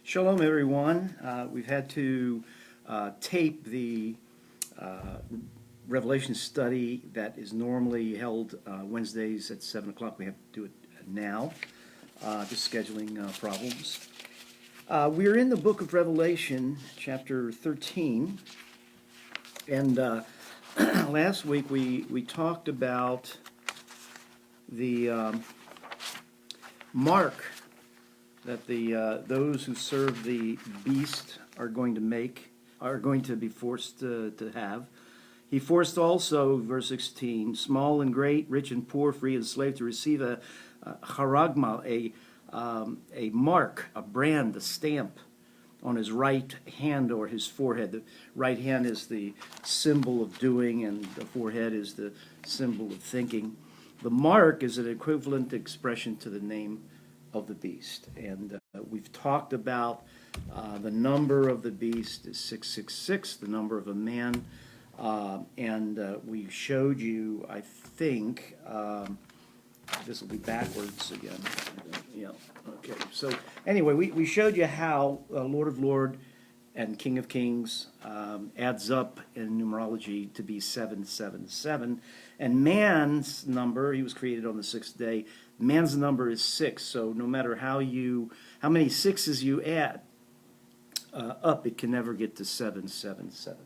Shalom, everyone. We've had to tape the Revelation study that is normally held Wednesdays at 7 o'clock. We have to do it now, just scheduling problems. We're in the book of Revelation, chapter 13. And last week we talked about the mark that those who serve the beast are going to be forced to have. He forced also, verse 16, small and great, rich and poor, free and slave, to receive a charagma, a mark, a brand, a stamp on his right hand or his forehead. The right hand is the symbol of doing, and the forehead is the symbol of thinking. The mark is an equivalent expression to the name of the beast. And we've talked about the number of the beast is 666, the number of a man. And we showed you, I think, this will be backwards again. Yeah, okay. So anyway, we showed you how Lord of Lords and King of Kings adds up in numerology to be 777. And man's number, he was created on the sixth day, man's number is 6. So no matter how many sixes you add up, it can never get to 777.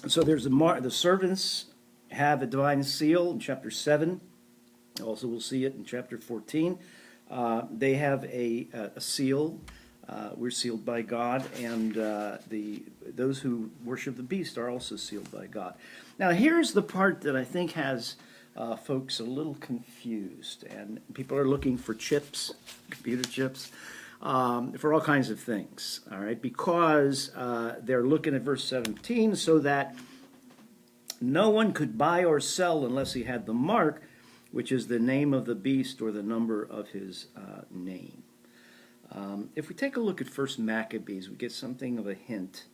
So there's the servants have a divine seal in chapter 7. Also we'll see it in chapter 14. They have a seal. We're sealed by God, and those who worship the beast are also sealed by God. Now here's the part that I think has folks a little confused, and people are looking for chips, computer chips, for all kinds of things, all right, because they're looking at verse 17, so that no one could buy or sell unless he had the mark, which is the name of the beast or the number of his name. If we take a look at First Maccabees, we get something of a hint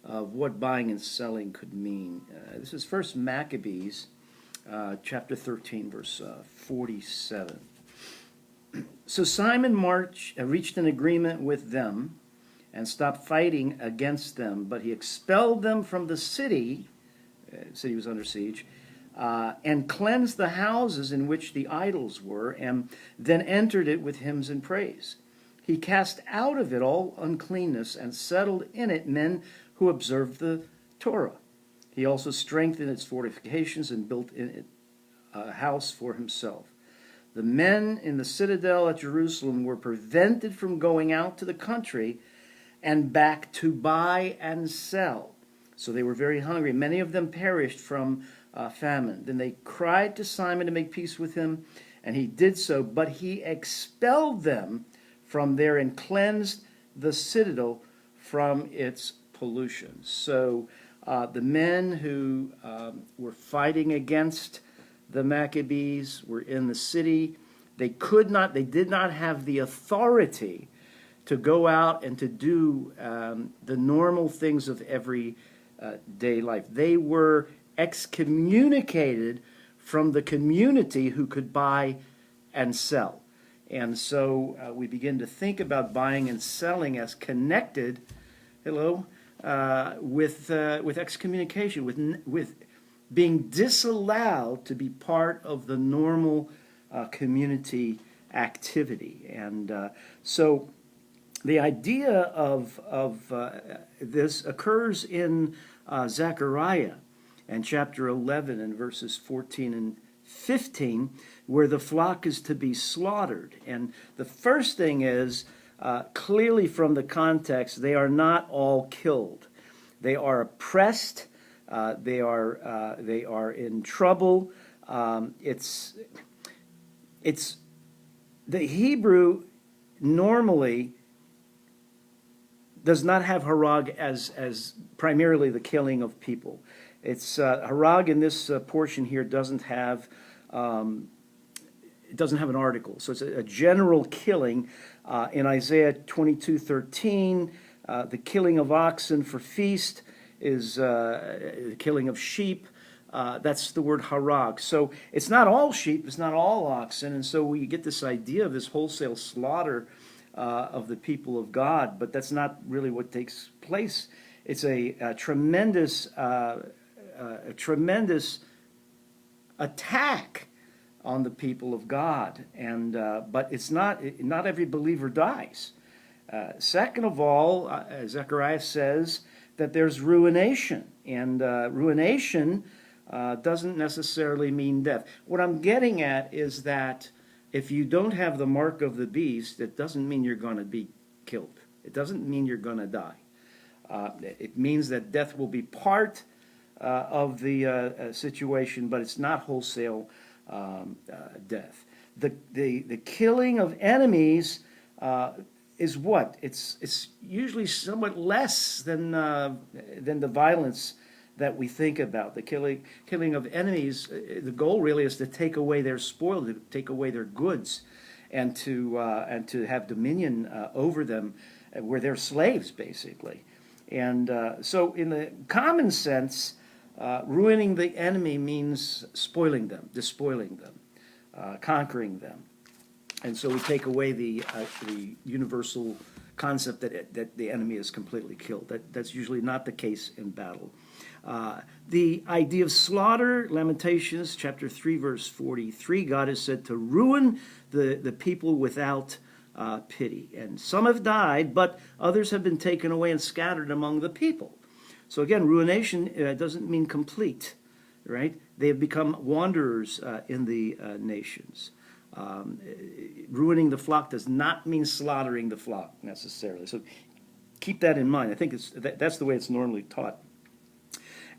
of what buying and selling could mean. This is First Maccabees, chapter 13, verse 47. So Simon reached an agreement with them and stopped fighting against them, but he expelled them from the city. The city was under siege, and cleansed the houses in which the idols were, and then entered it with hymns and praise. He cast out of it all uncleanness and settled in it men who observed the Torah. He also strengthened its fortifications and built in it a house for himself. The men in the citadel at Jerusalem were prevented from going out to the country and back to buy and sell. So they were very hungry. Many of them perished from famine. Then they cried to Simon to make peace with him, and he did so, but he expelled them from there and cleansed the citadel from its pollution. So the men who were fighting against the Maccabees were in the city. They did not have the authority to go out and to do the normal things of every day life. They were excommunicated from the community who could buy and sell. And so we begin to think about buying and selling as connected, with excommunication, with being disallowed to be part of the normal community activity. And so the idea of this occurs in Zechariah and chapter 11 and verses 14 and 15, where the flock is to be slaughtered. And the first thing is, clearly from the context, they are not all killed. They are oppressed. They are in trouble. It's the Hebrew normally does not have harag as primarily the killing of people. It's harag in this portion here doesn't have an article, so it's a general killing. In Isaiah 22:13, the killing of oxen for feast is the killing of sheep. That's the word harag. So it's not all sheep, it's not all oxen, and so we get this idea of this wholesale slaughter of the people of God, but that's not really what takes place. It's a tremendous attack on the people of God, and but it's not every believer dies. Second of all, Zechariah says that there's ruination, and ruination doesn't necessarily mean death. What I'm getting at is that if you don't have the mark of the beast, it doesn't mean you're going to be killed. It doesn't mean you're going to die. It means that death will be part of the situation, but it's not wholesale death. The killing of enemies is what? It's usually somewhat less than the violence that we think about. The killing of enemies, the goal really is to take away their spoil, to take away their goods, and to have dominion over them, where they're slaves, basically. And so in the common sense, ruining the enemy means spoiling them, despoiling them, conquering them. And so we take away the universal concept that the enemy is completely killed. That's usually not the case in battle. The idea of slaughter, Lamentations chapter 3, verse 43, God is said to ruin the people without pity. And some have died, but others have been taken away and scattered among the people. So again, ruination doesn't mean complete, right? They have become wanderers in the nations. Ruining the flock does not mean slaughtering the flock necessarily. So keep that in mind. I think that's the way it's normally taught.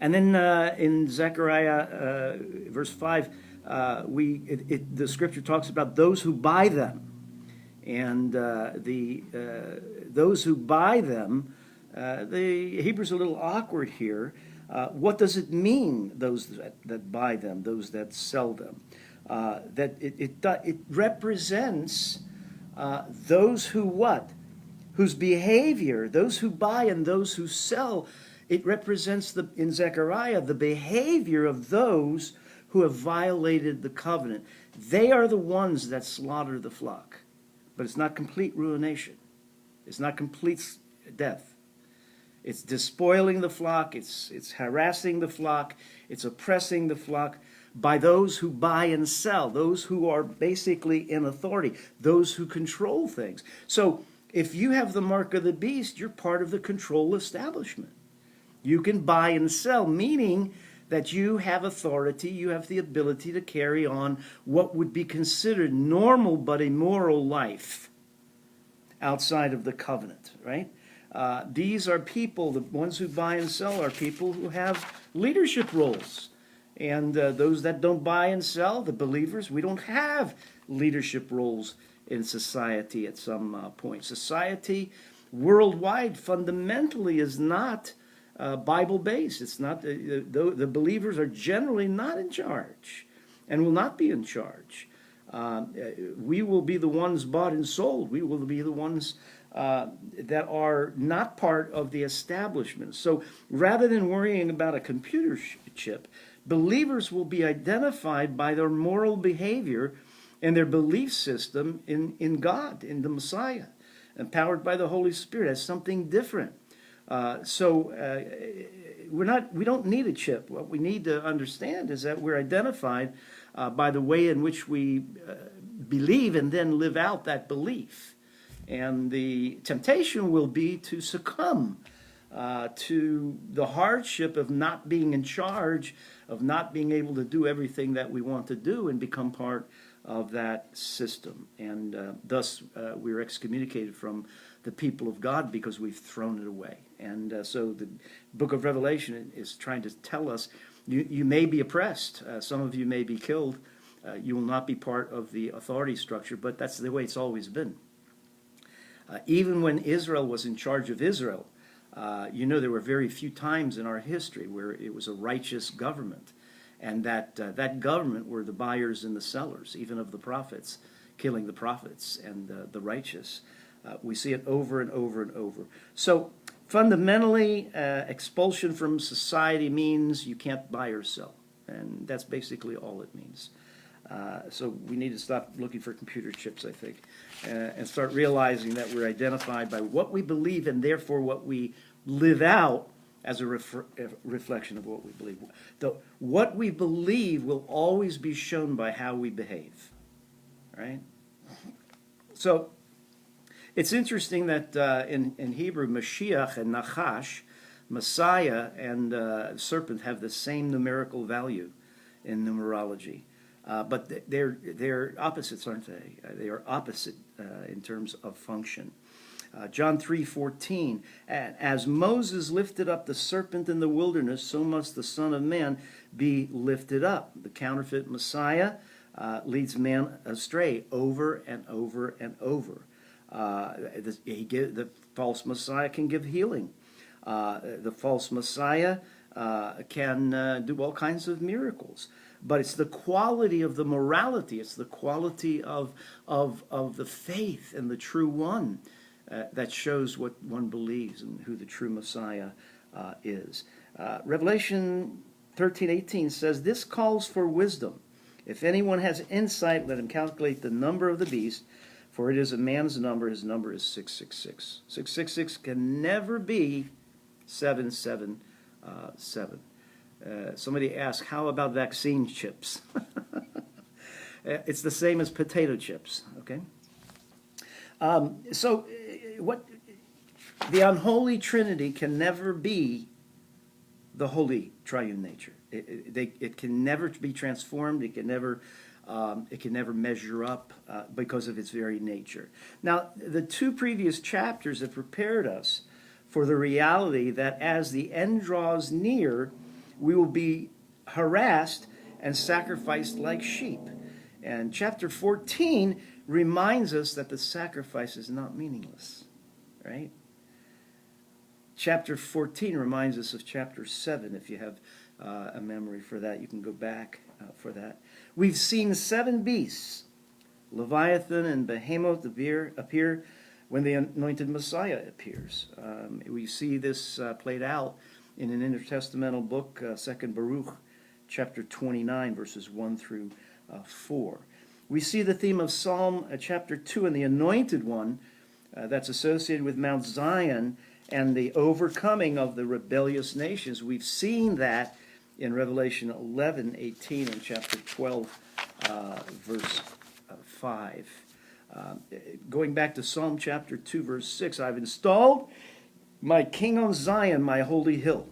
And then in Zechariah verse 5, the scripture talks about those who buy them. And those who buy them, the Hebrew's a little awkward here. What does it mean, those that buy them, those that sell them? That it represents those who what? Whose behavior, those who buy and those who sell, it represents, in Zechariah, the behavior of those who have violated the covenant. They are the ones that slaughter the flock. But it's not complete ruination. It's not complete death. It's despoiling the flock. It's harassing the flock. It's oppressing the flock by those who buy and sell, those who are basically in authority, those who control things. So if you have the mark of the beast, you're part of the control establishment. You can buy and sell, meaning that you have authority, you have the ability to carry on what would be considered normal but immoral life outside of the covenant, right? These are people, the ones who buy and sell are people who have leadership roles. And those that don't buy and sell, the believers, we don't have leadership roles in society at some point. Society worldwide fundamentally is not Bible-based. It's not, the believers are generally not in charge and will not be in charge. We will be the ones bought and sold. We will be the ones that are not part of the establishment. So rather than worrying about a computer chip, believers will be identified by their moral behavior and their belief system in God, in the Messiah, empowered by the Holy Spirit as something different. We don't need a chip. What we need to understand is that we're identified by the way in which we believe and then live out that belief. And the temptation will be to succumb to the hardship of not being in charge, of not being able to do everything that we want to do and become part of that system. And thus we're excommunicated from the people of God because we've thrown it away. And so the book of Revelation is trying to tell us you may be oppressed. Some of you may be killed. You will not be part of the authority structure, but that's the way it's always been. Even when Israel was in charge of Israel, there were very few times in our history where it was a righteous government. And that government were the buyers and the sellers, even of the prophets, killing the prophets and the righteous. We see it over and over and over. So fundamentally, expulsion from society means you can't buy or sell. And that's basically all it means. So we need to stop looking for computer chips, I think, and start realizing that we're identified by what we believe and therefore what we live out as a reflection of what we believe. What we believe will always be shown by how we behave, right? So it's interesting that in Hebrew, Mashiach and Nachash, Messiah and serpent have the same numerical value in numerology. But they're opposites, aren't they? They are opposite in terms of function. John 3:14, as Moses lifted up the serpent in the wilderness, so must the Son of Man be lifted up. The counterfeit Messiah leads man astray over and over and over. The false Messiah can give healing. The false Messiah can do all kinds of miracles. But it's the quality of the morality, it's the quality of the faith and the true one that shows what one believes and who the true Messiah is. Revelation 13:18 says, this calls for wisdom. If anyone has insight, let him calculate the number of the beast, for it is a man's number. His number is 666. 666 can never be 777. Somebody asked, how about vaccine chips? It's the same as potato chips, okay? So what the unholy Trinity can never be the holy triune nature. It can never be transformed. It can never measure up because of its very nature. Now, the two previous chapters have prepared us for the reality that as the end draws near, we will be harassed and sacrificed like sheep. And chapter 14 reminds us that the sacrifice is not meaningless, right? Chapter 14 reminds us of chapter 7. If you have a memory for that, you can go back for that. We've seen 7 beasts, Leviathan and Behemoth, appear when the anointed Messiah appears. We see this played out in an intertestamental book, 2nd Baruch, chapter 29, verses 1 through 4. We see the theme of Psalm chapter 2 and the anointed one that's associated with Mount Zion and the overcoming of the rebellious nations. We've seen that in Revelation 11:18 and chapter 12, verse 5. Going back to Psalm chapter 2, verse 6, I've installed my king on Zion, my holy hill.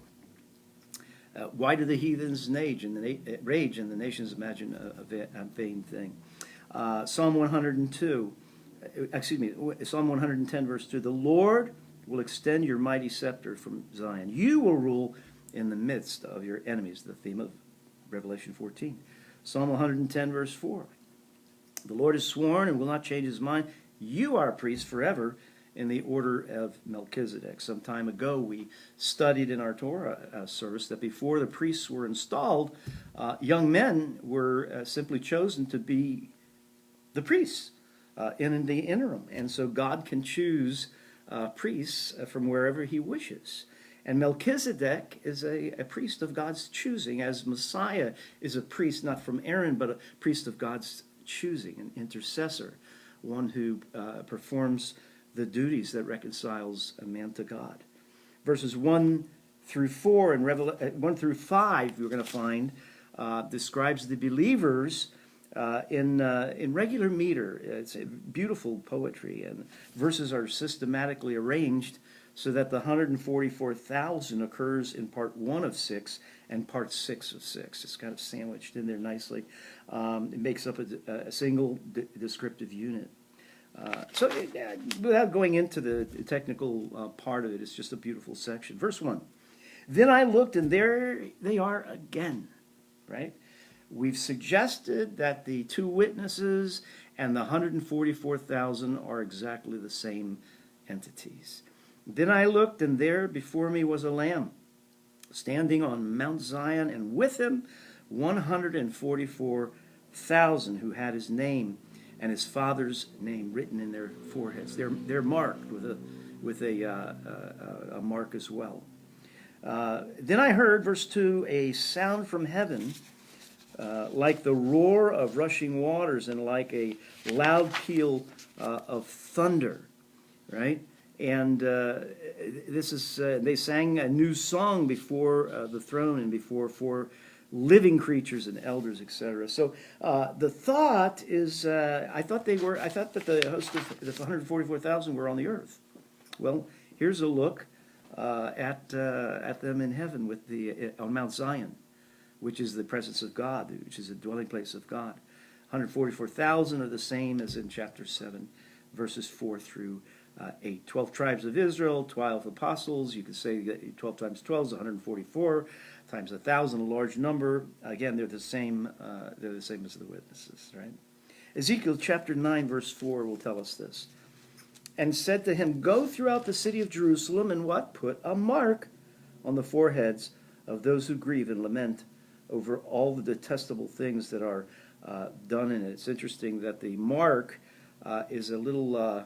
Why do the heathens rage and the nations imagine a vain thing? Psalm 102, Psalm 110, verse 2, the Lord will extend your mighty scepter from Zion. You will rule in the midst of your enemies, the theme of Revelation 14. Psalm 110, verse 4, the Lord has sworn and will not change his mind. You are a priest forever in the order of Melchizedek. Some time ago, we studied in our Torah service that before the priests were installed, young men were simply chosen to be the priests in the interim. And so God can choose priests from wherever he wishes. And Melchizedek is a priest of God's choosing, as Messiah is a priest not from Aaron, but a priest of God's choosing, an intercessor, one who performs the duties that reconciles a man to God. Verses 1 through 4 and 1 through 5, we're going to find, describes the believers in regular meter. It's a beautiful poetry, and verses are systematically arranged so that the 144,000 occurs in part 1 of 6 and part 6 of 6. It's kind of sandwiched in there nicely. It makes up a single descriptive unit. Without going into the technical part of it, it's just a beautiful section. Verse 1, then I looked, and there they are again, right? We've suggested that the 2 witnesses and the 144,000 are exactly the same entities. Then I looked, and there before me was a lamb, standing on Mount Zion, and with him 144,000 who had his name and his father's name written in their foreheads. They're marked with a mark as well. Then I heard, verse 2, a sound from heaven like the roar of rushing waters and like a loud peal of thunder, right? And this is, they sang a new song before the throne and before four living creatures and elders, etc. So the thought is, I thought that the host of the 144,000 were on the earth. Well, here's a look at them in heaven with on Mount Zion, which is the presence of God, which is a dwelling place of God. 144,000 are the same as in chapter 7, verses 4 through 8. 12 tribes of Israel, 12 apostles. You could say that 12 times 12 is 144, times 1,000, a large number. Again, they're the same as the witnesses, right? Ezekiel chapter 9, verse 4 will tell us this. And said to him, go throughout the city of Jerusalem and what? Put a mark on the foreheads of those who grieve and lament over all the detestable things that are done in it. It's interesting that the mark is a little,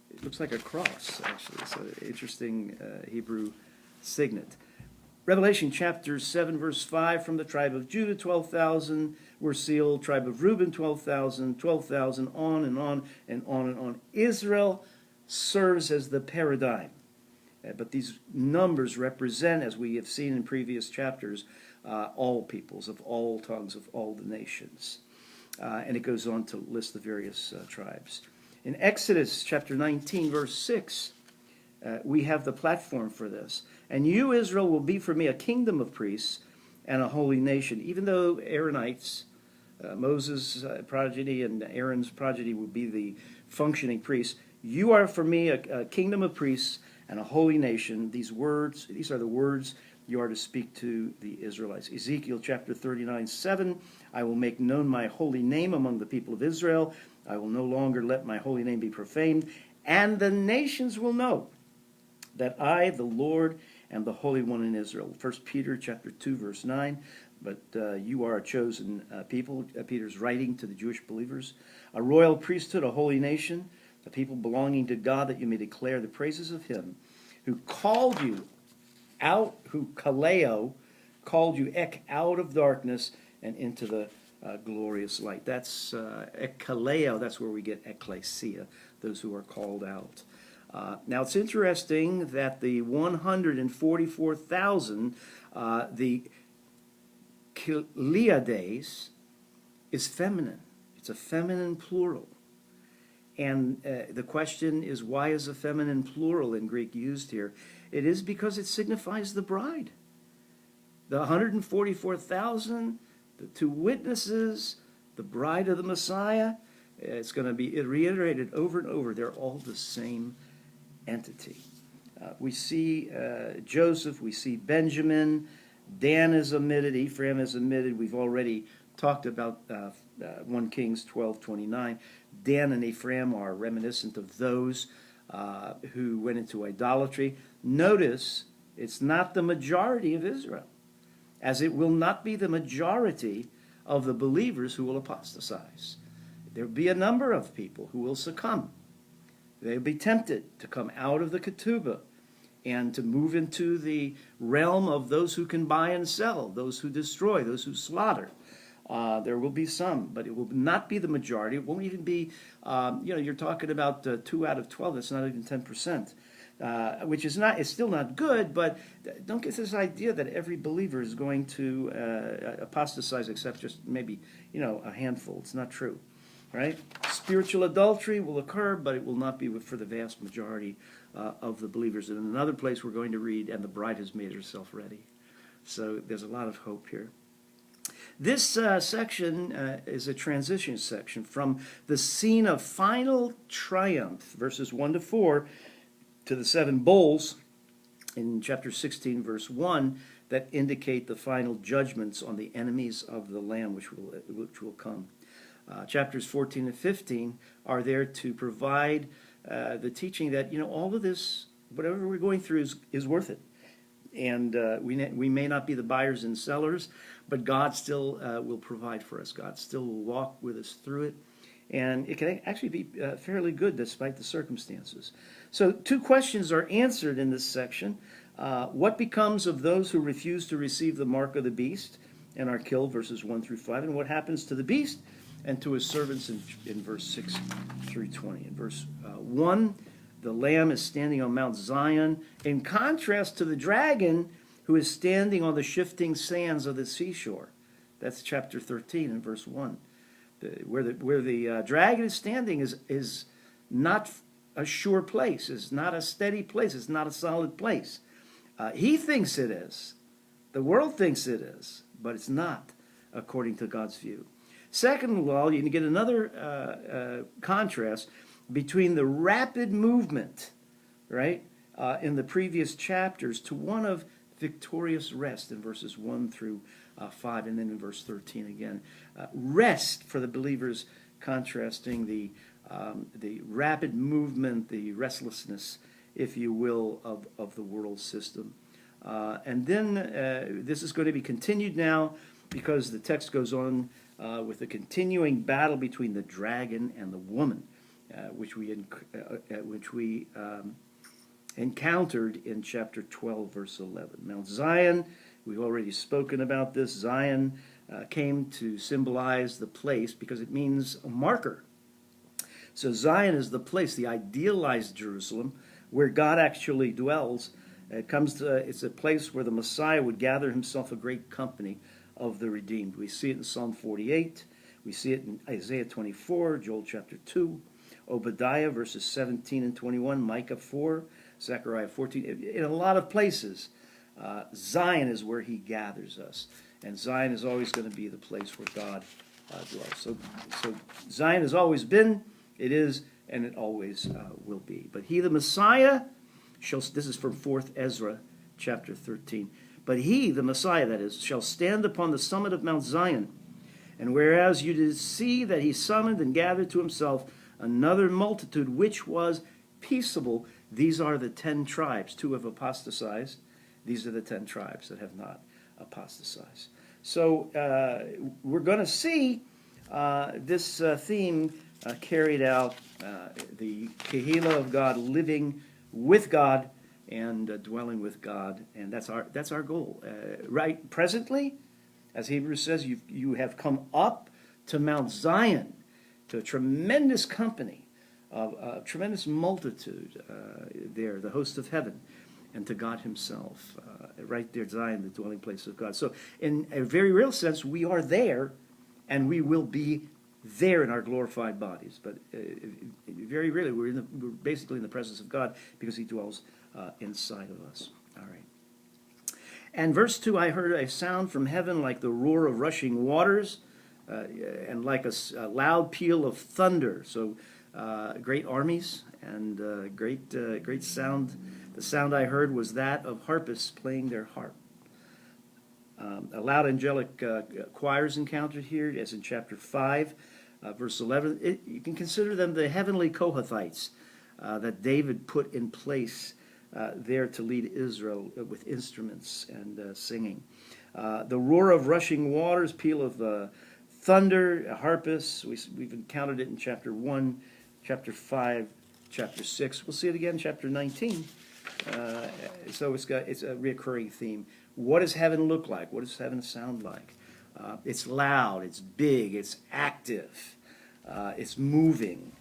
it looks like a cross, actually. It's an interesting Hebrew signet. Revelation chapter 7, verse 5, from the tribe of Judah, 12,000 were sealed. Tribe of Reuben, 12,000, 12,000, on and on and on and on. Israel serves as the paradigm. But these numbers represent, as we have seen in previous chapters, all peoples of all tongues of all the nations. And it goes on to list the various tribes. In Exodus chapter 19, verse 6, we have the platform for this. And you, Israel, will be for me a kingdom of priests and a holy nation. Even though Aaronites, Moses' progeny and Aaron's progeny would be the functioning priests, you are for me a kingdom of priests and a holy nation. These are the words you are to speak to the Israelites. Ezekiel chapter 39, 7, I will make known my holy name among the people of Israel. I will no longer let my holy name be profaned, and the nations will know that I, the Lord, am the Holy One in Israel. 1 Peter chapter 2, verse 9, but you are a chosen people. Peter's writing to the Jewish believers. A royal priesthood, a holy nation, a people belonging to God, that you may declare the praises of him who called you out, who kaleo, called you out of darkness and into the glorious light. That's kaleo, that's where we get ecclesia, those who are called out. Now, it's interesting that the 144,000, the Kiliades, is feminine. It's a feminine plural. And the question is, why is a feminine plural in Greek used here? It is because it signifies the bride. The 144,000, the two witnesses, the bride of the Messiah, it's going to be reiterated over and over. They're all the same entity. We see Joseph, we see Benjamin, Dan is omitted, Ephraim is omitted. We've already talked about 1 Kings 12:29. Dan and Ephraim are reminiscent of those who went into idolatry. Notice it's not the majority of Israel, as it will not be the majority of the believers who will apostatize. There will be a number of people who will succumb. They'll be tempted to come out of the ketubah and to move into the realm of those who can buy and sell, those who destroy, those who slaughter. There will be some, but it will not be the majority. It won't even be, you're talking about 2 out of 12. That's not even 10%, which is not, it's still not good, but don't get this idea that every believer is going to apostatize except just maybe, a handful. It's not true. Right? Spiritual adultery will occur, but it will not be for the vast majority of the believers. And in another place we're going to read, and the bride has made herself ready. So there's a lot of hope here. This section is a transition section from the scene of final triumph, verses 1 to 4, to the 7 bowls in chapter 16, verse 1, that indicate the final judgments on the enemies of the Lamb, which will come. Chapters 14 and 15 are there to provide the teaching that, all of this, whatever we're going through is worth it. And we may not be the buyers and sellers, but God still will provide for us. God still will walk with us through it. And it can actually be fairly good despite the circumstances. So 2 questions are answered in this section. What becomes of those who refuse to receive the mark of the beast and are killed, verses 1 through 5. And what happens to the beast and to his servants in verse 6 through 20. In verse 1, the Lamb is standing on Mount Zion, in contrast to the dragon who is standing on the shifting sands of the seashore. That's chapter 13 and verse 1. Where the dragon is standing is not a sure place, is not a steady place, it's not a solid place. He thinks it is. The world thinks it is, but it's not, according to God's view. Second of all, you can get another contrast between the rapid movement, right, in the previous chapters to one of victorious rest in verses 1 through 5, and then in verse 13 again. Rest for the believers, contrasting the rapid movement, the restlessness, if you will, of the world system. And then this is going to be continued now because the text goes on with a continuing battle between the dragon and the woman, which we encountered in chapter 12, verse 11. Mount Zion, we've already spoken about this. Zion came to symbolize the place because it means a marker. So Zion is the place, the idealized Jerusalem, where God actually dwells. It's a place where the Messiah would gather himself a great company of the redeemed. We see it in Psalm 48. We see it in Isaiah 24, Joel chapter 2, Obadiah verses 17 and 21, Micah 4, Zechariah 14. In a lot of places, Zion is where he gathers us. And Zion is always going to be the place where God dwells. So Zion has always been, it is, and it always will be. But he, the Messiah, this is from 4th Ezra, chapter 13. But he, the Messiah, that is, shall stand upon the summit of Mount Zion. And whereas you did see that he summoned and gathered to himself another multitude which was peaceable, these are the 10 tribes. 2 have apostatized. These are the 10 tribes that have not apostatized. So we're going to see this theme carried out, the Kehillah of God, living with God and dwelling with God, and that's our goal. Right presently, as Hebrews says, you have come up to Mount Zion, to a tremendous company, a tremendous multitude there, the host of heaven, and to God himself. Right there, Zion, the dwelling place of God. So in a very real sense, we are there, and we will be there in our glorified bodies. But very really, we're basically in the presence of God because he dwells inside of us. All right. And verse 2, I heard a sound from heaven like the roar of rushing waters and like a loud peal of thunder. So great armies and great sound. The sound I heard was that of harpists playing their harp. A loud angelic choirs encountered here, as in chapter 5, verse 11. You can consider them the heavenly Kohathites that David put in place there to lead Israel with instruments and singing. The roar of rushing waters, peal of thunder, harpists. We've encountered it in chapter 1, chapter 5, chapter 6. We'll see it again in chapter 19. So it's a recurring theme. What does heaven look like? What does heaven sound like? It's loud, it's big, it's active, it's moving.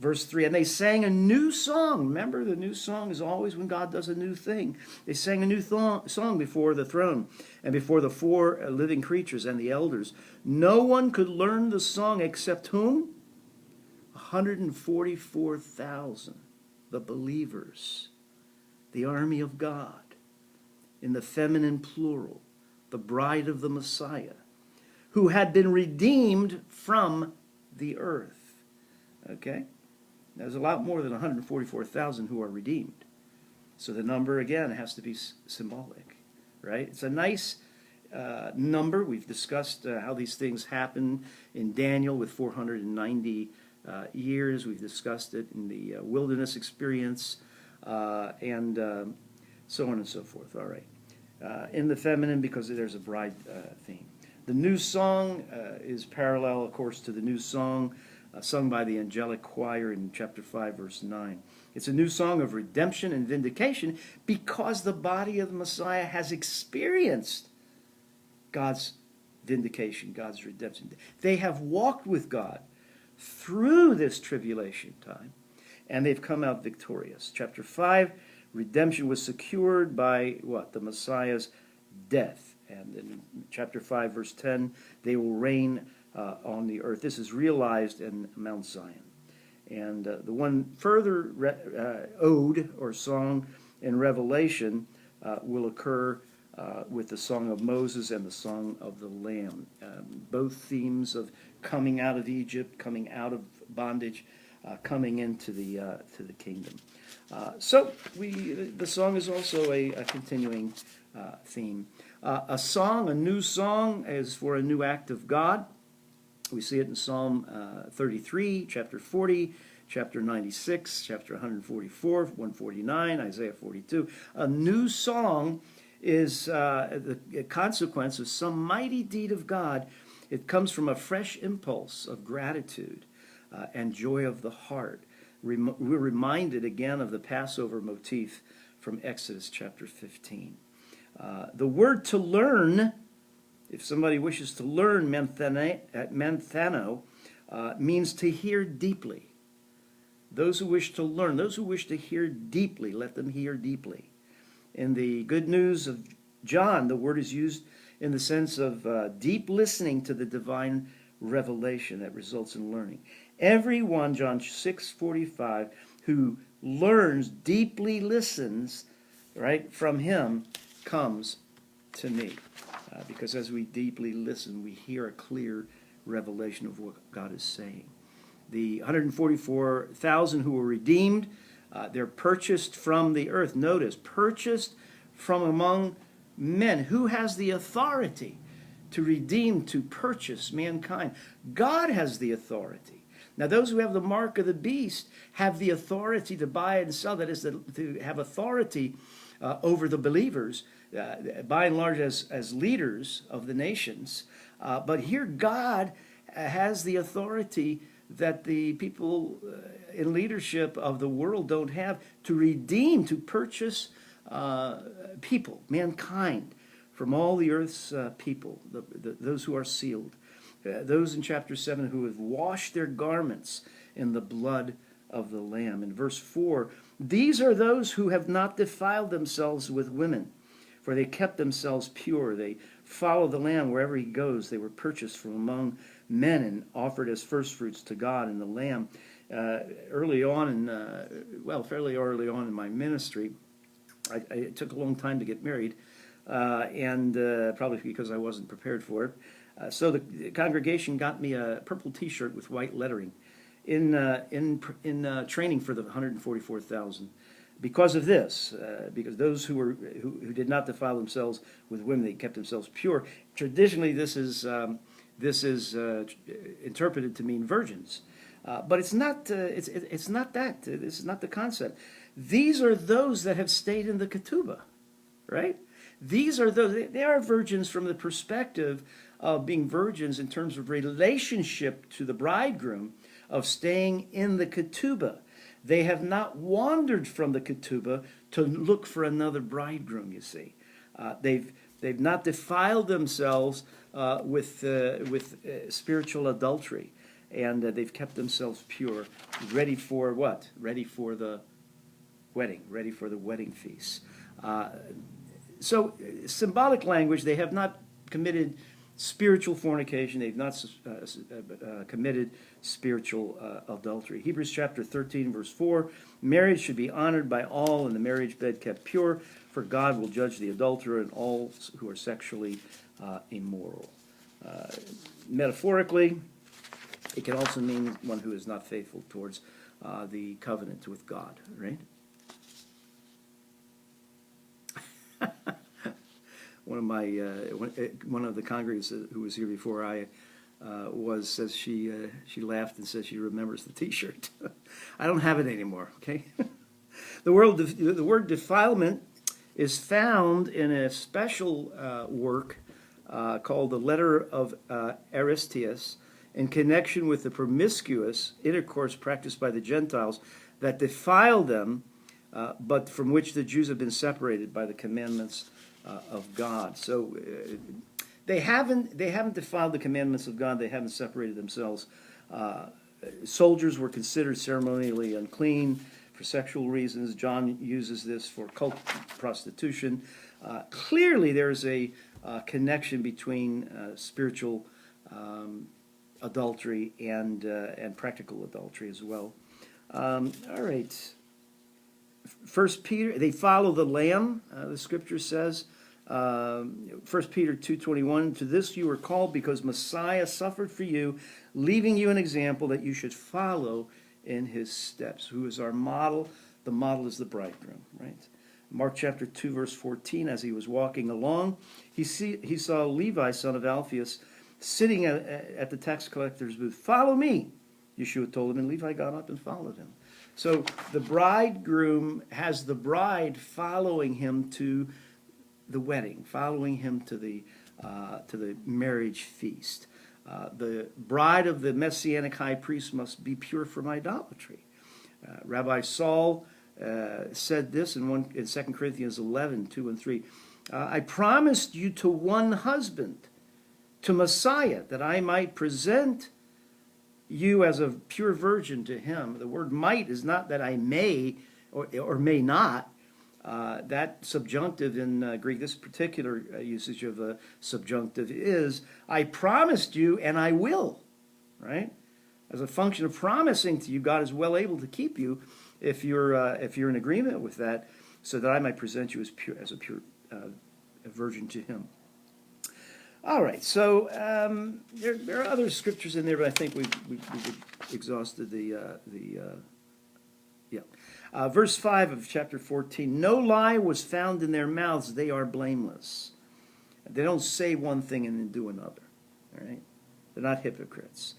Verse 3, and they sang a new song. Remember, the new song is always when God does a new thing. They sang a new song before the throne and before the 4 living creatures and the elders. No one could learn the song except whom? 144,000, the believers, the army of God, in the feminine plural, the bride of the Messiah, who had been redeemed from the earth. Okay? There's a lot more than 144,000 who are redeemed. So the number, again, has to be symbolic, right? It's a nice number. We've discussed how these things happen in Daniel with 490 years. We've discussed it in the wilderness experience and so on and so forth. All right. In the feminine, because there's a bride theme. The new song is parallel, of course, to the new song sung by the angelic choir in chapter 5, verse 9. It's a new song of redemption and vindication because the body of the Messiah has experienced God's vindication, God's redemption. They have walked with God through this tribulation time, and they've come out victorious. Chapter 5, redemption was secured by what? The Messiah's death. And in chapter 5, verse 10, they will reign on the earth. This is realized in Mount Zion. And the one further ode or song in Revelation will occur with the Song of Moses and the Song of the Lamb. Both themes of coming out of Egypt, coming out of bondage, coming into the to the kingdom. So the song is also a continuing theme. A song, a new song, is for a new act of God. We see it in Psalm 33, chapter 40, chapter 96, chapter 144, 149, Isaiah 42. A new song is the consequence of some mighty deed of God. It comes from a fresh impulse of gratitude and joy of the heart. We're reminded again of the Passover motif from Exodus chapter 15. The word to learn, if somebody wishes to learn menthano, means to hear deeply. Those who wish to learn, those who wish to hear deeply, let them hear deeply. In the Good News of John, the word is used in the sense of deep listening to the divine revelation that results in learning. Everyone, John 6:45, who learns, deeply listens, right, from him, comes to me. Because as we deeply listen, we hear a clear revelation of what God is saying. The 144,000 who were redeemed, they're purchased from the earth. Notice, purchased from among men. Who has the authority to redeem, to purchase mankind? God has the authority. Now, those who have the mark of the beast have the authority to buy and sell. That is, to have authority over the believers, by and large as leaders of the nations. But here God has the authority that the people in leadership of the world don't have, to redeem, to purchase people, mankind, from all the earth's people, those who are sealed. Those in chapter 7 who have washed their garments in the blood of the Lamb. In verse 4, these are those who have not defiled themselves with women, for they kept themselves pure. They follow the Lamb wherever he goes. They were purchased from among men and offered as firstfruits to God and the Lamb. Fairly early on in my ministry, it took a long time to get married, and probably because I wasn't prepared for it. So the congregation got me a purple T-shirt with white lettering in training for the 144,000. Because of this, because those who did not defile themselves with women, they kept themselves pure. Traditionally, this is interpreted to mean virgins, but it's not. It's not that. This is not the concept. These are those that have stayed in the ketubah, right? These are those. They are virgins from the perspective of being virgins in terms of relationship to the bridegroom, of staying in the ketubah. They have not wandered from the ketubah to look for another bridegroom, you see. They've not defiled themselves with spiritual adultery. And they've kept themselves pure, ready for what? Ready for the wedding, ready for the wedding feast. So symbolic language, they have not committed spiritual fornication. They've not committed spiritual adultery. Hebrews chapter 13, verse 4, marriage should be honored by all and the marriage bed kept pure, for God will judge the adulterer and all who are sexually immoral. Metaphorically, it can also mean one who is not faithful towards the covenant with God, right? One of the congregants who was here before I says she laughed and said she remembers the T-shirt. I don't have it anymore. Okay, the word defilement is found in a special work called the Letter of Aristeas, in connection with the promiscuous intercourse practiced by the Gentiles that defile them, but from which the Jews have been separated by the commandments of God. So they haven't defiled the commandments of God. They haven't separated themselves. Soldiers were considered ceremonially unclean for sexual reasons. John uses this for cult prostitution. Clearly, there's a connection between spiritual adultery and practical adultery as well. All right. First Peter, they follow the Lamb. The Scripture says. 1 Peter 2:21, to this you were called because Messiah suffered for you, leaving you an example that you should follow in his steps. Who is our model? The model is the bridegroom, right? Mark chapter 2, verse 14, as he was walking along, he saw Levi, son of Alphaeus, sitting at the tax collector's booth. Follow me, Yeshua told him, and Levi got up and followed him. So the bridegroom has the bride following him to the wedding, following him to the marriage feast. The bride of the Messianic high priest must be pure from idolatry. Rabbi Saul said this in 2 Corinthians 11, 2 and 3. I promised you to one husband, to Messiah, that I might present you as a pure virgin to him. The word might is not that I may or may not. That subjunctive in Greek, this particular usage of a subjunctive is, I promised you and I will, right? As a function of promising to you, God is well able to keep you if you're in agreement with that, so that I might present you as a pure virgin to him. All right, so there are other scriptures in there, but I think we've exhausted verse 5 of chapter 14, no lie was found in their mouths, they are blameless. They don't say one thing and then do another, all right? They're not hypocrites.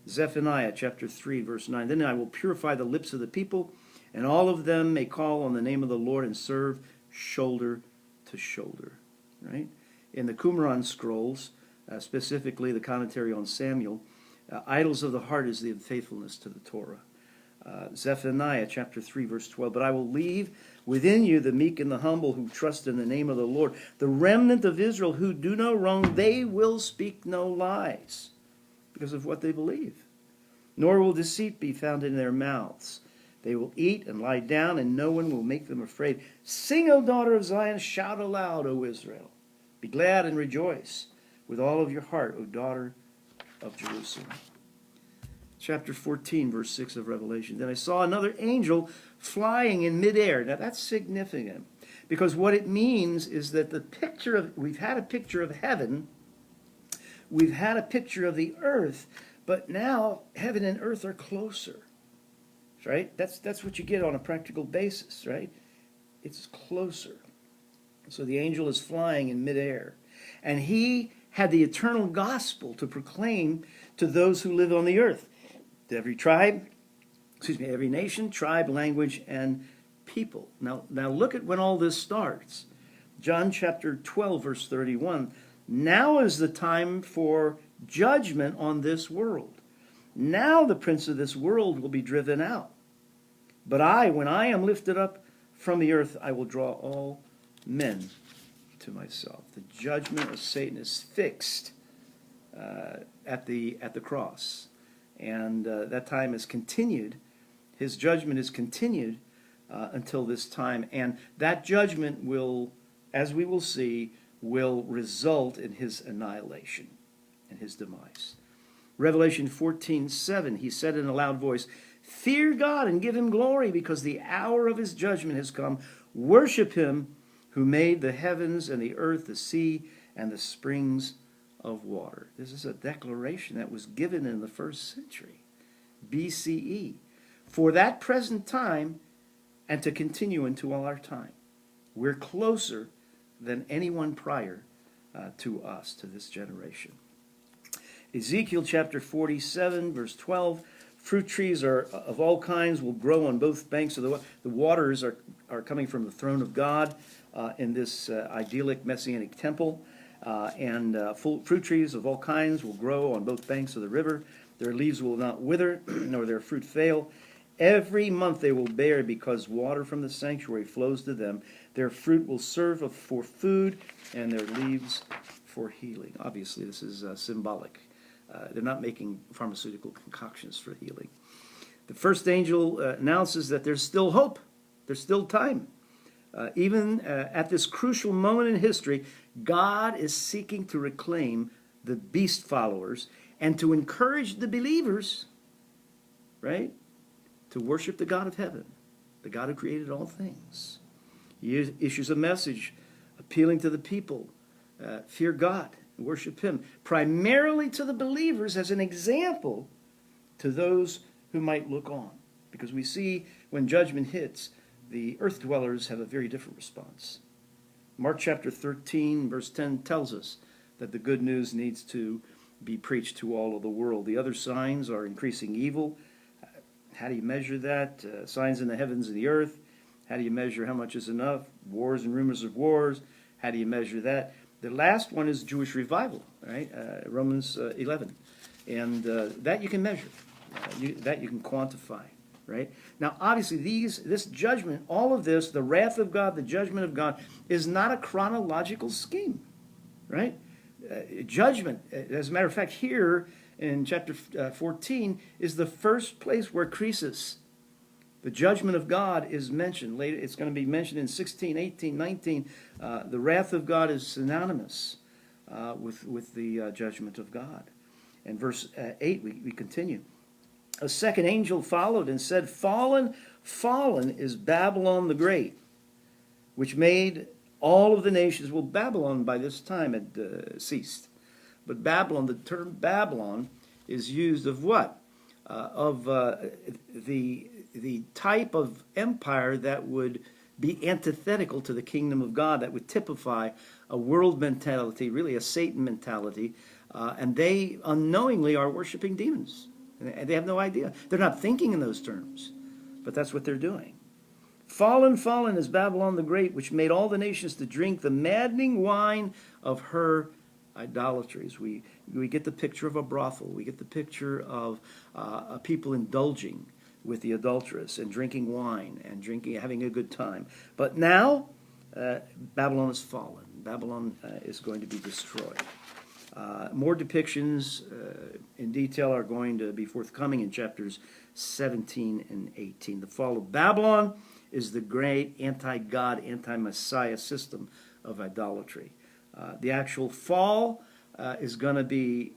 Zephaniah chapter 3, verse 9, then I will purify the lips of the people, and all of them may call on the name of the Lord and serve shoulder to shoulder, right? In the Qumran scrolls, specifically the commentary on Samuel, idols of the heart is the unfaithfulness to the Torah. Zephaniah chapter 3, verse 12, but I will leave within you the meek and the humble who trust in the name of the Lord. The remnant of Israel who do no wrong, they will speak no lies because of what they believe. Nor will deceit be found in their mouths. They will eat and lie down, and no one will make them afraid. Sing, O daughter of Zion, shout aloud, O Israel. Be glad and rejoice with all of your heart, O daughter of Jerusalem. Chapter 14, verse 6 of Revelation. Then I saw another angel flying in midair. Now that's significant, because what it means is that we've had a picture of heaven, we've had a picture of the earth, but now heaven and earth are closer, right? That's what you get on a practical basis, right? It's closer. So the angel is flying in midair, and he had the eternal gospel to proclaim to those who live on the earth. Every nation, tribe, language, and people. Now look at when all this starts. John chapter 12, verse 31. Now is the time for judgment on this world. Now the prince of this world will be driven out. But when I am lifted up from the earth, I will draw all men to myself. The judgment of Satan is fixed at the cross. And that time is continued. His judgment is continued until this time. And that judgment will, as we will see, will result in his annihilation and his demise. Revelation 14:7, he said in a loud voice, fear God and give him glory, because the hour of his judgment has come. Worship him who made the heavens and the earth, the sea, and the springs of water. This is a declaration that was given in the 1st century, BCE, for that present time and to continue into all our time. We're closer than anyone prior to us, to this generation. Ezekiel chapter 47, verse 12, fruit trees of all kinds will grow on both banks of the waters are coming from the throne of God in this idyllic messianic temple. Fruit trees of all kinds will grow on both banks of the river. Their leaves will not wither, nor their fruit fail. Every month they will bear, because water from the sanctuary flows to them. Their fruit will serve for food, and their leaves for healing. Obviously, this is symbolic. They're not making pharmaceutical concoctions for healing. The first angel announces that there's still hope. There's still time. Even at this crucial moment in history, God is seeking to reclaim the beast followers and to encourage the believers, right, to worship the God of heaven, the God who created all things. He issues a message appealing to the people, fear God and worship him, primarily to the believers as an example to those who might look on. Because we see when judgment hits, the earth dwellers have a very different response. Mark chapter 13, verse 10 tells us that the good news needs to be preached to all of the world. The other signs are increasing evil. How do you measure that? Signs in the heavens and the earth. How do you measure how much is enough? Wars and rumors of wars. How do you measure that? The last one is Jewish revival, right? Romans 11. And that you can measure. That you can quantify, right? Now, obviously, this judgment, all of this, the wrath of God, the judgment of God, is not a chronological scheme, right? Judgment, as a matter of fact, here in chapter 14, is the first place where Croesus, the judgment of God, is mentioned. Later, it's going to be mentioned in 16, 18, 19. The wrath of God is synonymous with the judgment of God. And verse 8, we continue. A second angel followed and said, Fallen, fallen is Babylon the Great, which made all of the nations. Well, Babylon by this time had ceased. But Babylon, the term Babylon, is used of what? Of the type of empire that would be antithetical to the kingdom of God, that would typify a world mentality, really a Satan mentality, and they unknowingly are worshiping demons. And they have no idea. They're not thinking in those terms, but that's what they're doing. Fallen, fallen is Babylon the Great, which made all the nations to drink the maddening wine of her idolatries. We get the picture of a brothel. We get the picture of people indulging with the adulteress and drinking wine and having a good time. But now, Babylon is fallen. Babylon is going to be destroyed. More depictions in detail are going to be forthcoming in chapters 17 and 18. The fall of Babylon is the great anti-God, anti-Messiah system of idolatry. The actual fall is going to be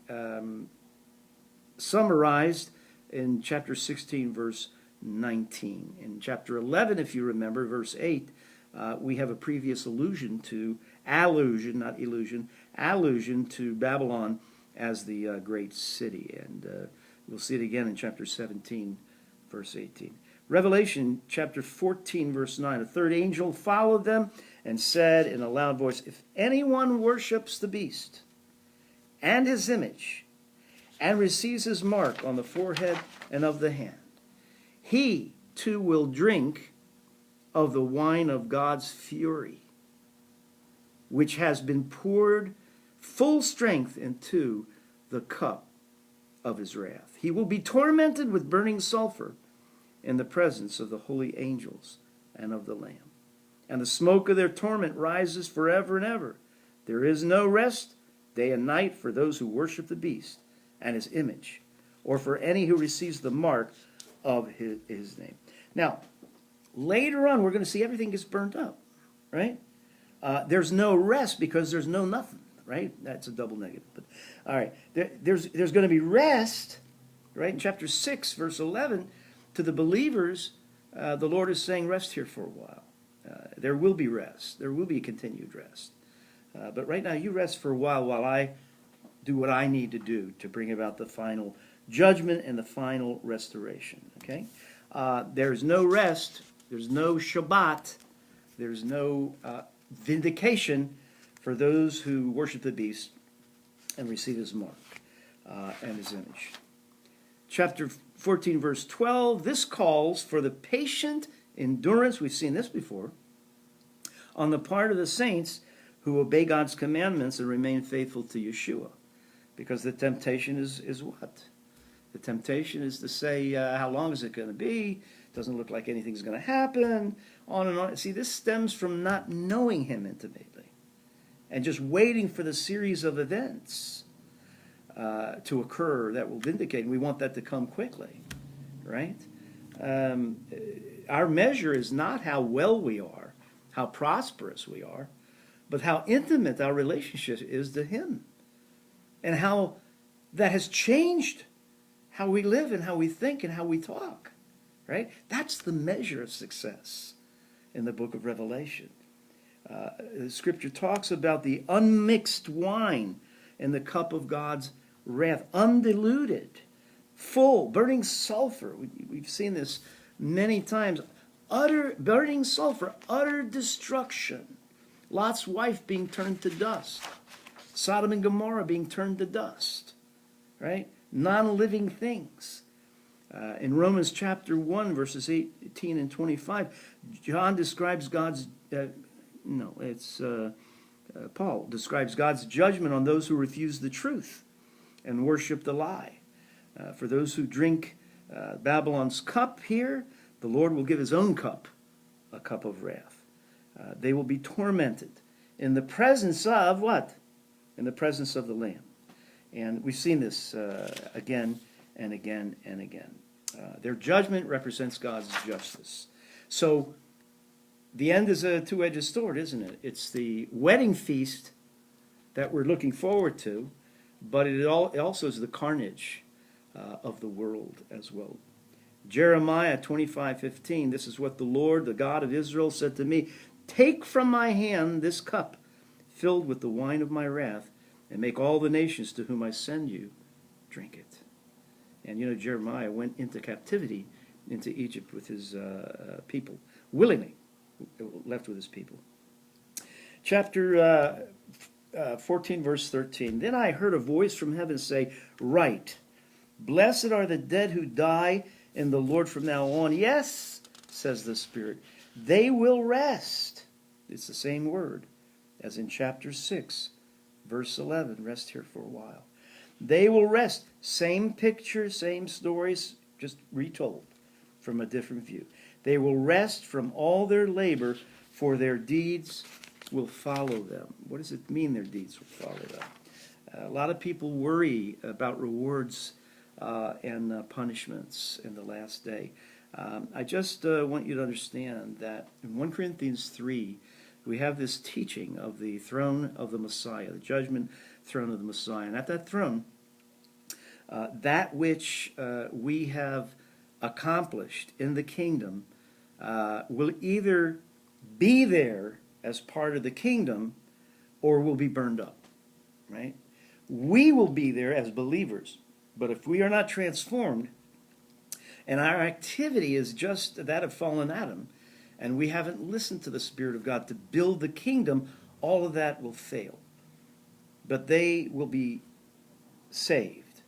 summarized in chapter 16, verse 19. In chapter 11, if you remember, verse 8, we have a previous allusion to Babylon as the great city. And we'll see it again in chapter 17, verse 18. Revelation chapter 14, verse 9. A third angel followed them and said in a loud voice, If anyone worships the beast and his image and receives his mark on the forehead and of the hand, he too will drink of the wine of God's fury, which has been poured full strength into the cup of his wrath. He will be tormented with burning sulfur in the presence of the holy angels and of the Lamb. And the smoke of their torment rises forever and ever. There is no rest day and night for those who worship the beast and his image, or for any who receives the mark of his name. Now, later on, we're going to see everything gets burned up, right? There's no rest because there's no nothing, right? That's a double negative. But all right, there's going to be rest, right? In chapter 6, verse 11, to the believers, the Lord is saying, rest here for a while. There will be rest. There will be continued rest. But right now, you rest for a while I do what I need to do to bring about the final judgment and the final restoration, okay? There's no rest. There's no Shabbat. There's no vindication for those who worship the beast and receive his mark and his image. Chapter 14, verse 12, this calls for the patient endurance, we've seen this before, on the part of the saints who obey God's commandments and remain faithful to Yeshua. Because the temptation is what? The temptation is to say, how long is it going to be? Doesn't look like anything's going to happen. On and on. See, this stems from not knowing him intimately. and just waiting for the series of events to occur that will vindicate. And we want that to come quickly, right? Our measure is not how well we are, how prosperous we are, but how intimate our relationship is to Him, and how that has changed how we live and how we think and how we talk, right? That's the measure of success in the book of Revelation. The Scripture talks about the unmixed wine in the cup of God's wrath, undiluted, full, burning sulfur. We've seen this many times. Utter burning sulfur, utter destruction. Lot's wife being turned to dust. Sodom and Gomorrah being turned to dust, right? Non-living things. In Romans chapter 1, verses 18 and 25, John describes Paul describes God's judgment on those who refuse the truth and worship the lie. For those who drink Babylon's cup here, the Lord will give His own cup, a cup of wrath. They will be tormented in the presence of what? In the presence of the Lamb. And we've seen this again and again and again. Their judgment represents God's justice. So the end is a two-edged sword, isn't it? It's the wedding feast that we're looking forward to, but it also is the carnage of the world as well. Jeremiah 25:15, this is what the Lord, the God of Israel, said to me, "Take from my hand this cup filled with the wine of my wrath, and make all the nations to whom I send you drink it." And you know, Jeremiah went into captivity into Egypt with his people, willingly left with his people. Chapter 14, verse 13, "Then I heard a voice from heaven say, 'Write, blessed are the dead who die in the Lord from now on. Yes,' says the Spirit, 'they will rest.'" It's the same word as in chapter 6, verse 11. Rest here for a while. They will rest. Same picture, same stories, just retold from a different view. They will rest from all their labor, for their deeds will follow them. What does it mean, their deeds will follow them? A lot of people worry about rewards and punishments in the last day. I just want you to understand that in 1 Corinthians 3, we have this teaching of the throne of the Messiah, the judgment throne of the Messiah. And at that throne, that which we have accomplished in the kingdom will either be there as part of the kingdom or will be burned up, right? We will be there as believers, but if we are not transformed and our activity is just that of fallen Adam, and we haven't listened to the Spirit of God to build the kingdom, all of that will fail. But they will be saved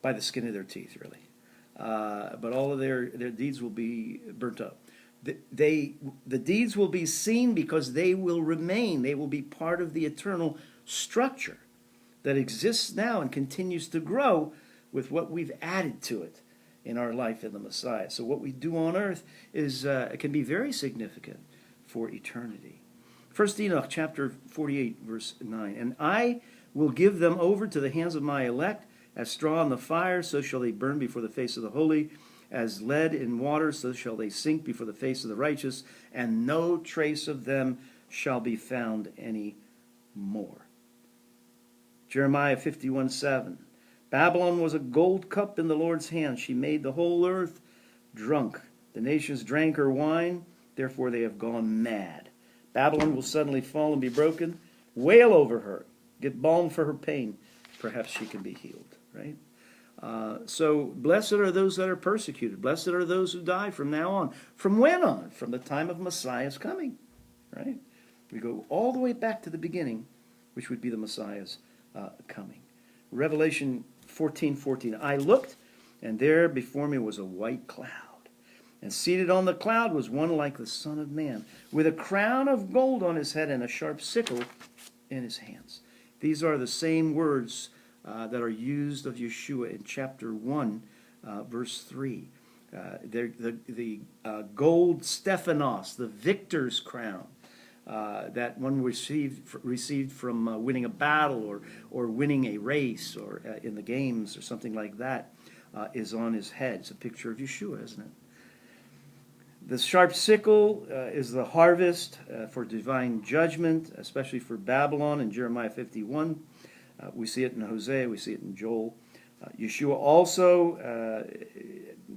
by the skin of their teeth, really. But all of their deeds will be burnt up. The deeds will be seen because they will remain. They will be part of the eternal structure that exists now and continues to grow with what we've added to it in our life in the Messiah. So what we do on earth can be very significant for eternity. 1 Enoch chapter 48, verse 9. "And I will give them over to the hands of my elect, as straw in the fire, so shall they burn before the face of the holy. As lead in water, so shall they sink before the face of the righteous, and no trace of them shall be found any more." Jeremiah 51:7. "Babylon was a gold cup in the Lord's hand. She made the whole earth drunk. The nations drank her wine, therefore they have gone mad. Babylon will suddenly fall and be broken. Wail over her. Get balm for her pain. Perhaps she can be healed." Right? So blessed are those that are persecuted. Blessed are those who die from now on. From when on? From the time of Messiah's coming. Right? We go all the way back to the beginning, which would be the Messiah's coming. Revelation 14:14. "I looked, and there before me was a white cloud. And seated on the cloud was one like the Son of Man, with a crown of gold on his head and a sharp sickle in his hands." These are the same words that are used of Yeshua in chapter 1, verse 3. The gold Stephanos, the victor's crown, that one received from winning a battle or winning a race or in the games or something like that is on his head. It's a picture of Yeshua, isn't it? The sharp sickle is the harvest for divine judgment, especially for Babylon in Jeremiah 51. We see it in Hosea, we see it in Joel. Yeshua also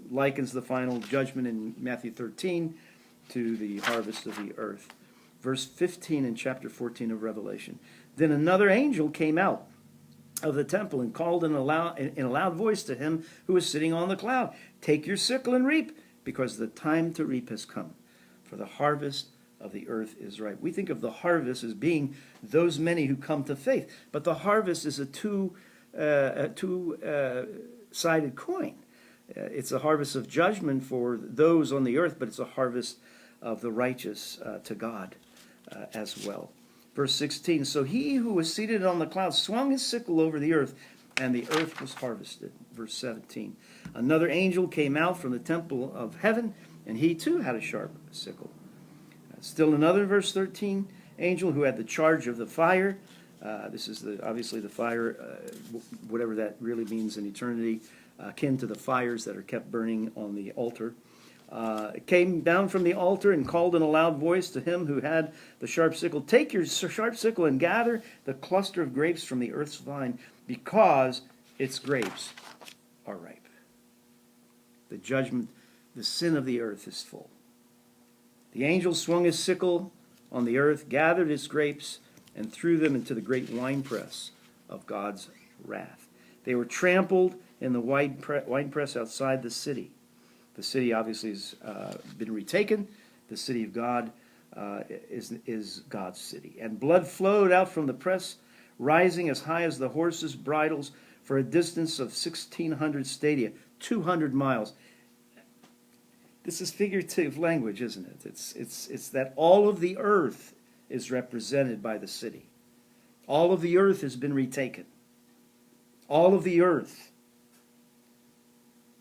likens the final judgment in Matthew 13 to the harvest of the earth. Verse 15 in chapter 14 of Revelation. Then another angel came out of the temple and called in a loud voice to him who was sitting on the cloud, "Take your sickle and reap, because the time to reap has come, for the harvest of the earth is ripe." We think of the harvest as being those many who come to faith, but the harvest is a two-sided coin. It's a harvest of judgment for those on the earth, but it's a harvest of the righteous to God as well. Verse 16, so he who was seated on the cloud swung his sickle over the earth, and the earth was harvested. Verse 17, another angel came out from the temple of heaven, and he too had a sharp sickle. Still another, verse 13, angel who had the charge of the fire. This is obviously the fire, whatever that really means in eternity, akin to the fires that are kept burning on the altar. Came down from the altar and called in a loud voice to him who had the sharp sickle, "Take your sharp sickle and gather the cluster of grapes from the earth's vine, because its grapes are ripe." The judgment, the sin of the earth is full. The angel swung his sickle on the earth, gathered its grapes, and threw them into the great winepress of God's wrath. They were trampled in the winepress outside the city. The city obviously has been retaken. The city of God is God's city. And blood flowed out from the press, rising as high as the horses' bridles for a distance of 1,600 stadia, 200 miles. This is figurative language, isn't it? It's that all of the earth is represented by the city. All of the earth has been retaken. All of the earth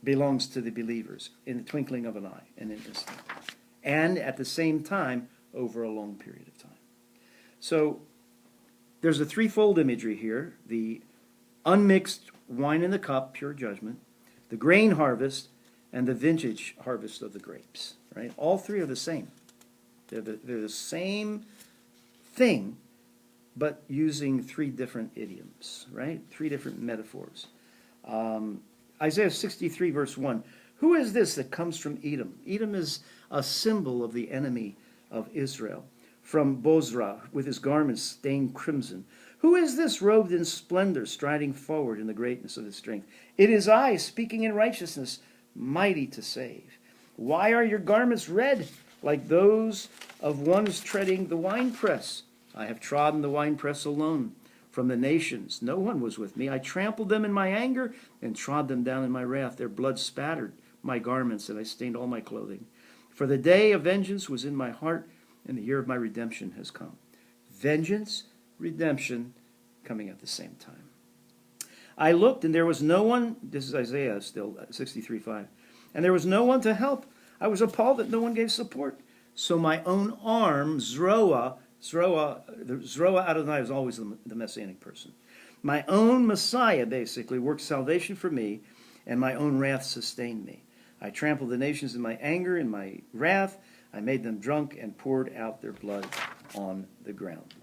belongs to the believers in the twinkling of an eye, in an instant. And at the same time, over a long period of time. So there's a threefold imagery here. The unmixed wine in the cup, pure judgment. The grain harvest, and the vintage harvest of the grapes. Right? All three are the same. They're the same thing, but using three different idioms. Right? Three different metaphors. Isaiah 63, verse 1. Who is this that comes from Edom? Edom is a symbol of the enemy of Israel. From Bozrah, with his garments stained crimson. Who is this robed in splendor, striding forward in the greatness of his strength? It is I, speaking in righteousness, mighty to save. Why are your garments red, like those of ones treading the winepress? I have trodden the winepress alone. From the nations, no one was with me. I trampled them in my anger and trod them down in my wrath. Their blood spattered my garments, and I stained all my clothing. For the day of vengeance was in my heart, and the year of my redemption has come. Vengeance, redemption, coming at the same time. I looked, and there was no one. This is Isaiah still, 63:5. And there was no one to help. I was appalled that no one gave support. So my own arm, Zroa Adonai is always the messianic person. My own Messiah, basically, worked salvation for me, and my own wrath sustained me. I trampled the nations in my anger, in my wrath. I made them drunk and poured out their blood on the ground.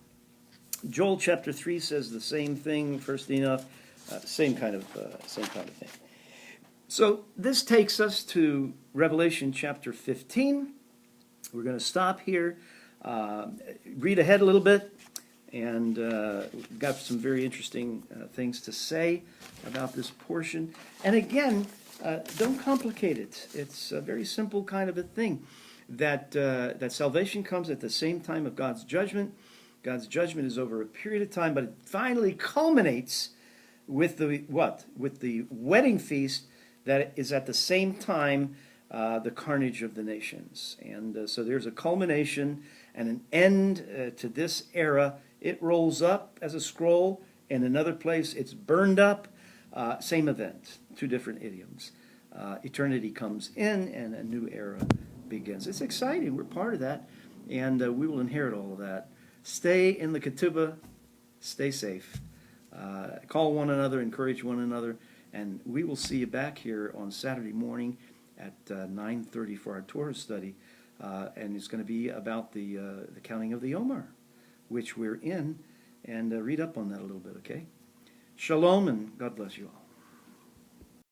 Joel chapter 3 says the same thing, first enough, same kind of thing. So this takes us to Revelation chapter 15. We're going to stop here. Read ahead a little bit, and got some very interesting things to say about this portion. And again, don't complicate it. It's a very simple kind of a thing, that salvation comes at the same time of God's judgment. God's judgment is over a period of time, but it finally culminates with the what? With the wedding feast that is at the same time the carnage of the nations. And so there's a culmination and an end to this era. It rolls up as a scroll. In another place, it's burned up. Same event, two different idioms. Eternity comes in, and a new era begins. It's exciting. We're part of that. and we will inherit all of that. Stay in the ketubah, stay safe. Call one another, encourage one another, and we will see you back here on Saturday morning at 9:30 for our Torah study, and it's going to be about the counting of the Omer, which we're in, and read up on that a little bit, okay? Shalom, and God bless you all.